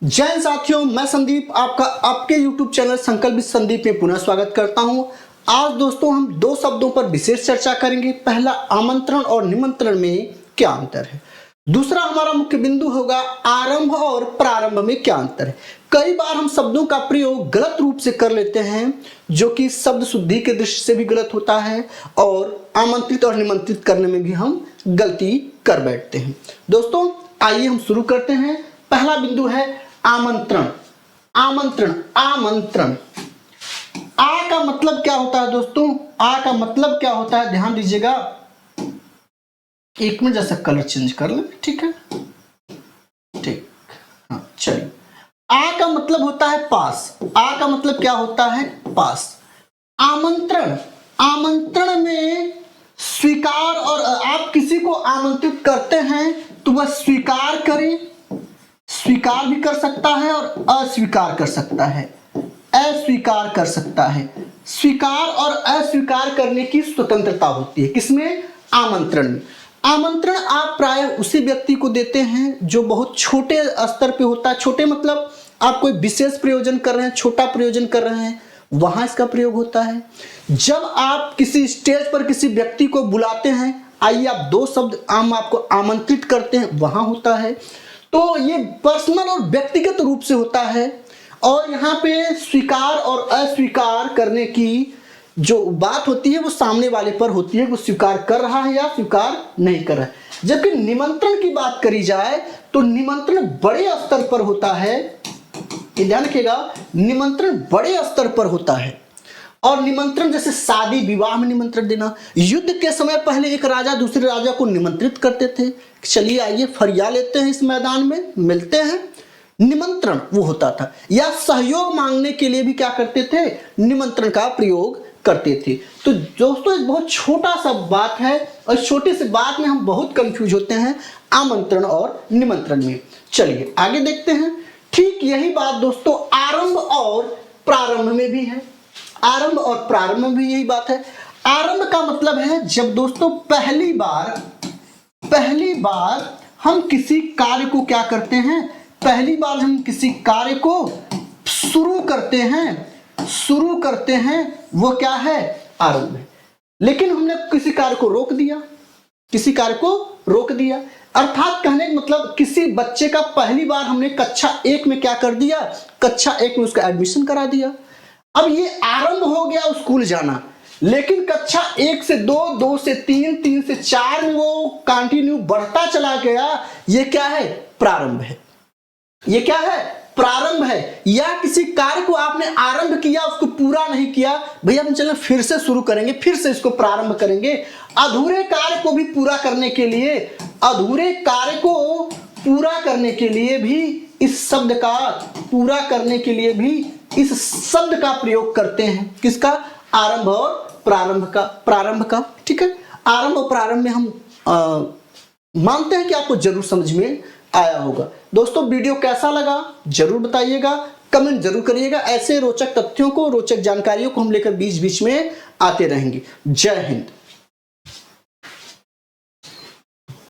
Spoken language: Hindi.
जय साथियों, मैं संदीप आपका आपके YouTube चैनल संकल्प विद संदीप में पुनः स्वागत करता हूं। आज दोस्तों हम दो शब्दों पर विशेष चर्चा करेंगे। पहला, आमंत्रण और निमंत्रण में क्या अंतर है। दूसरा हमारा मुख्य बिंदु होगा आरंभ और प्रारंभ में क्या अंतर है। कई बार हम शब्दों का प्रयोग गलत रूप से कर लेते हैं, जो कि शब्द शुद्धि के दृष्टि से भी गलत होता है और आमंत्रित और निमंत्रित करने में भी हम गलती कर बैठते हैं। दोस्तों आइए हम शुरू करते हैं। पहला बिंदु है आमंत्रण। आमंत्रण आमंत्रण आ का मतलब क्या होता है दोस्तों? आ का मतलब क्या होता है, ध्यान दीजिएगा। एक मिनट जैसा कलर चेंज कर लें, ठीक है, ठीक, हाँ चलिए। आ का मतलब होता है पास। आ का मतलब क्या होता है? पास। आमंत्रण, आमंत्रण में स्वीकार, और आप किसी को आमंत्रित करते हैं तो वह स्वीकार करें, स्वीकार भी कर सकता है और अस्वीकार कर सकता है, अस्वीकार कर सकता है। स्वीकार और अस्वीकार करने की स्वतंत्रता होती है किसमें? आमंत्रण में। आमंत्रण आप प्रायः उसी व्यक्ति को देते हैं जो बहुत छोटे स्तर पे होता है। छोटे मतलब आप कोई विशेष प्रयोजन कर रहे हैं, छोटा प्रयोजन कर रहे हैं, वहां इसका प्रयोग होता है। जब आप किसी स्टेज पर किसी व्यक्ति को बुलाते हैं, आइए आप दो शब्द हम आपको आमंत्रित करते हैं, वहां होता है। तो ये पर्सनल और व्यक्तिगत रूप से होता है। और यहाँ पे स्वीकार और अस्वीकार करने की जो बात होती है वो सामने वाले पर होती है, वो स्वीकार कर रहा है या स्वीकार नहीं कर रहा है। जबकि निमंत्रण की बात करी जाए तो निमंत्रण बड़े स्तर पर होता है। ये ध्यान रखिएगा, निमंत्रण बड़े स्तर पर होता है। और निमंत्रण जैसे शादी विवाह में निमंत्रण देना, युद्ध के समय पहले एक राजा दूसरे राजा को निमंत्रित करते थे, चलिए आइए फरिया लेते हैं, इस मैदान में मिलते हैं, निमंत्रण वो होता था। या सहयोग मांगने के लिए भी क्या करते थे? निमंत्रण का प्रयोग करते थे। तो दोस्तों एक बहुत छोटा सा बात है और छोटे से बात में हम बहुत कंफ्यूज होते हैं आमंत्रण और निमंत्रण में। चलिए आगे देखते हैं। ठीक यही बात दोस्तों आरंभ और प्रारंभ में भी है। आरंभ और प्रारंभ में भी यही बात है। आरंभ का मतलब है जब दोस्तों पहली बार हम किसी कार्य को क्या करते हैं? पहली बार हम किसी कार्य को शुरू करते हैं, वो क्या है? आरंभ है। लेकिन हमने किसी कार्य को रोक दिया, अर्थात कहने का मतलब किसी बच्चे का पहली बार हमने कक्षा 1 में क्या कर दिया? कक्षा 1 में उसका एडमिशन करा दिया। अब ये आरंभ हो गया स्कूल जाना, लेकिन कक्षा 1 से 2, 2 से 3, 3 से 4 में वो कंटिन्यू बढ़ता चला गया। ये क्या है? प्रारंभ है। ये क्या है? प्रारंभ है। या किसी कार्य को आपने आरंभ किया, उसको पूरा नहीं किया, भैया हम चलें फिर से शुरू करेंगे, फिर से इसको प्रारंभ करेंगे। अधूरे कार्य को भी पूरा करने के लिए, अधूरे कार्य को पूरा करने के लिए भी इस शब्द का, पूरा करने के लिए भी इस शब्द का प्रयोग करते हैं। किसका? आरंभ और प्रारंभ का, ठीक है। आरंभ और प्रारंभ में हम मानते हैं कि आपको जरूर समझ में आया होगा। दोस्तों वीडियो कैसा लगा जरूर बताइएगा, कमेंट जरूर करिएगा। ऐसे रोचक तथ्यों को, रोचक जानकारियों को हम लेकर बीच बीच में आते रहेंगे। जय हिंद।